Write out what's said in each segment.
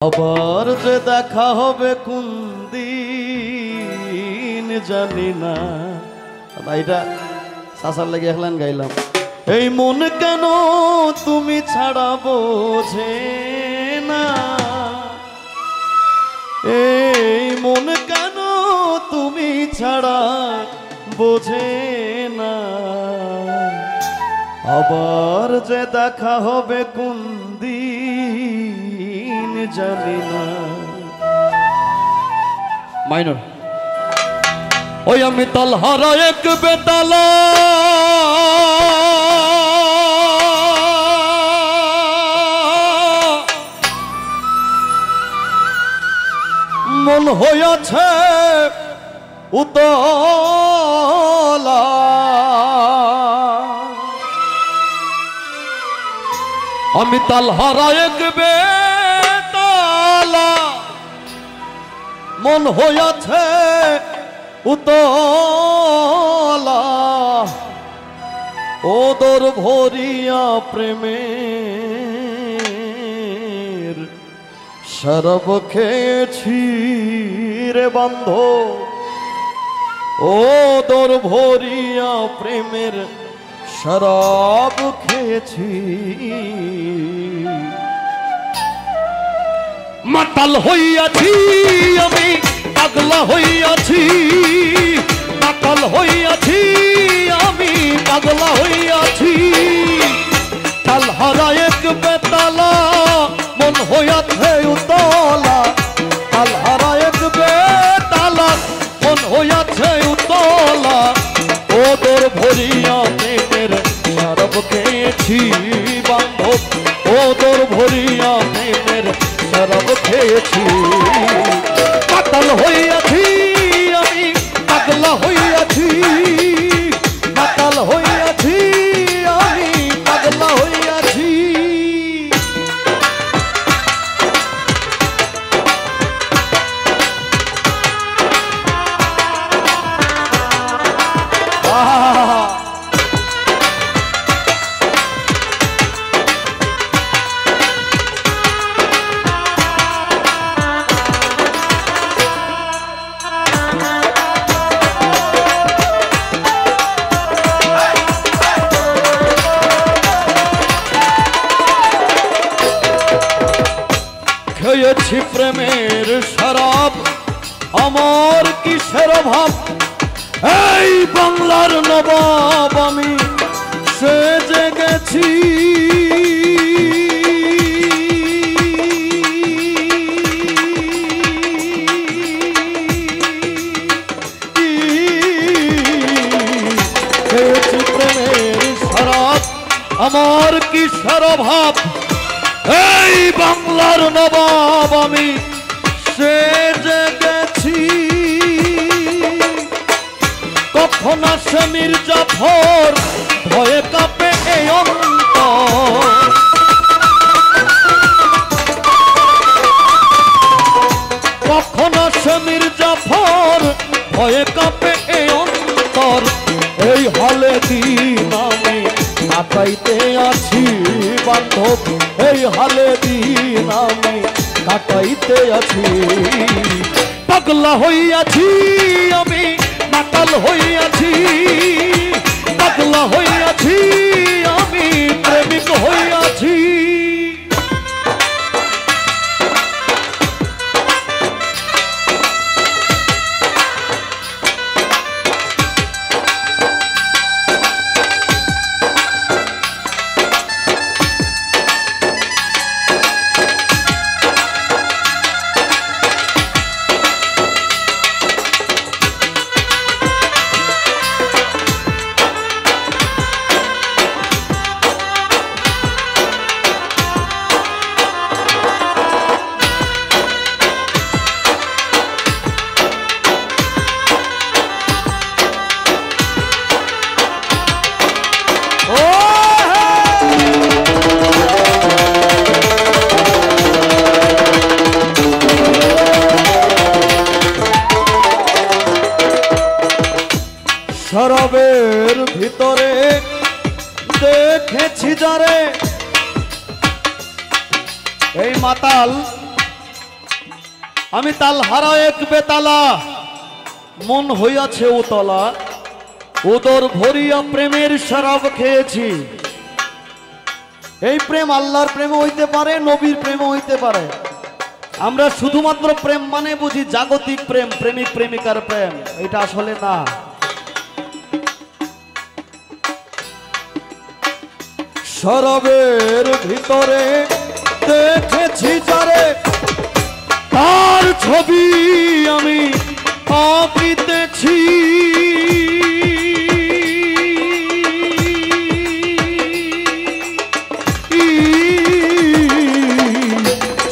আবার যে দেখা হবে কোন দিন জানি না। এটা সাসার লেগে একলান গাইলাম। এই মন কেন তুমি ছাড়া বোঝে না, এই মন কেন তুমি ছাড়া বোঝে না। আবার যে দেখা হবে কোন দিন জানি না। মাইনর ওই আমি তালহারা এক বেতালা মন হইয়াছে উতলা, আমি তালহারা এক বেতালা মন হইয়াছে উতলা। ওদর ভরিয়া প্রেমের শরাব খেয়েছি রে বান্ধব, ওদর ভরিয়া প্রেমের শরাব খেয়েছি। মাতাল হইয়াছি আমি, পাগলা হইয়াছি, মাতাল হইয়াছি আমি, পাগলা হইয়াছি। তালহারা এক বেতালা মন হইয়াছে উতলা, তালহারা এক বেতালা মন হইয়াছে উতলা। ওদর ভরিয়া প্রেমের শরাব খেয়েছি বান্ধব, ওদর ভরিয়া প্রেমের শরাব খেয়েছি। মাতাল হইয়াছি আমি, পাগলা হইয়াছি, মাতাল হইয়াছি আমি, পাগলা হইয়াছি। খেয়েছি প্রেমের শরাব, আমার কিসের অভাব। এই বাংলার নবাব আমি সেজে গেছি, খেয়েছি প্রেমের শরাব, আমার কিসের অভাব। এই বাংলার নবাব আমি সেজে গেছি। কখন আসে মির্জাফর ভয়ে কাঁপে এই অন্তর, কখন আসে মির্জাফর ভয়ে কাঁপে এই অন্তর। এই হলে দিন আমি কাটাইতে আছি বান্ধব, এই হালে দিন আমি কাটাইতে আছি। পাগলা হইয়াছি আমি, মাতাল হইয়াছি, পাগলা হইয়াছি আমি, প্রেমিক হইয়াছি। শরাবের ভিতরে দেখেছি যারে, এই মাতাল আমি তাল হারা এক বেতালা, মন হইয়াছে উতলা, উদর ভরিয়া প্রেমের শরাব খেয়েছি। এই প্রেম আল্লাহর প্রেম হইতে পারে, নবীর প্রেম হইতে পারে। আমরা শুধুমাত্র প্রেম মানে বুঝি জাগতিক প্রেম, প্রেমিক প্রেমিকার প্রেম, এটা আসলে না। শরাবের ভিতরে দেখেছি যারে, তার ছবি আমি আঁকিতেছি।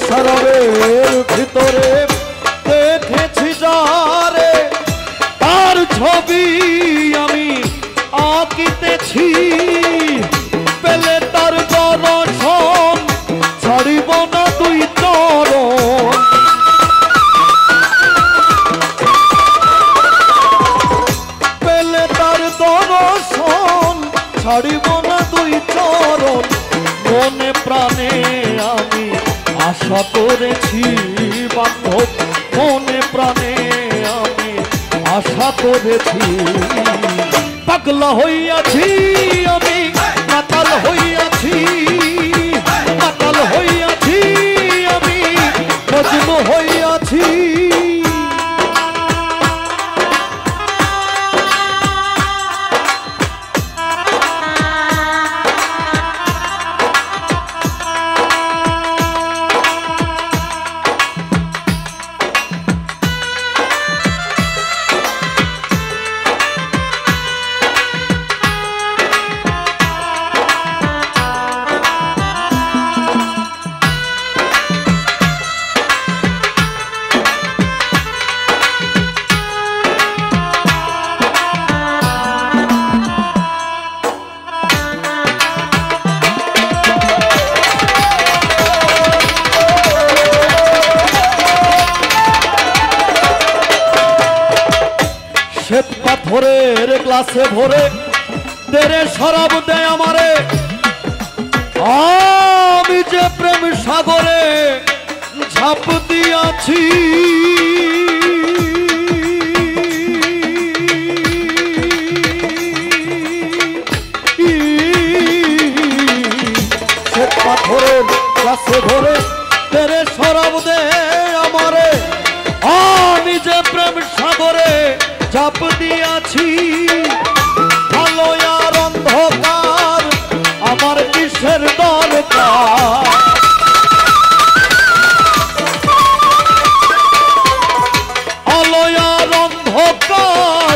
শরাবের ভিতরে দেখেছি যারে, তার ছবি আমি আঁকিতেছি। পেলে তার দর্শন ছাড়িব না দুই চরণ, পেলে তার দর্শন ছাড়িব না দুই চরণ। মনে প্রাণে আমি আশা করেছি বান্ধব, মনে প্রাণে আমি আশা করেছি। পাগলা হইয়াছি আমি, মাতাল হইয়াছি, মাতাল হইয়াছি আমি, মজনু হইয়াছি। শ্বেত পাথরের গ্লাসে ভরে তেরে শরাব দেয় আমারে, আমি যে প্রেম সাগরে ঝাঁপ দিয়াছি। শ্বেত পাথরের গ্লাসে ভরে তেরে শরাব দেয় আমারে, আমি যে প্রেম সাগরে ঝাঁপ দিয়াছি। আলো আর অন্ধকার আমার কিসের দরকার, আলো আর অন্ধকার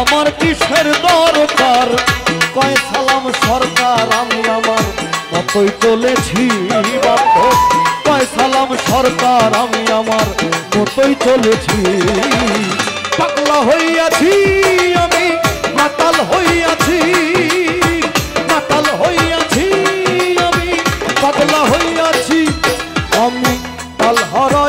আমার কিসের দরকার। কয় সালাম সরকার আমি আমার মতোই চলেছি বান্ধব, কয় সালাম সরকার আমি আমার মতোই চলেছি। পাগলা হইয়াছি আমি, মাতাল হইয়াছি, মাতাল হইয়াছি আমি, পাগলা হইয়াছি আমি। তাল হারা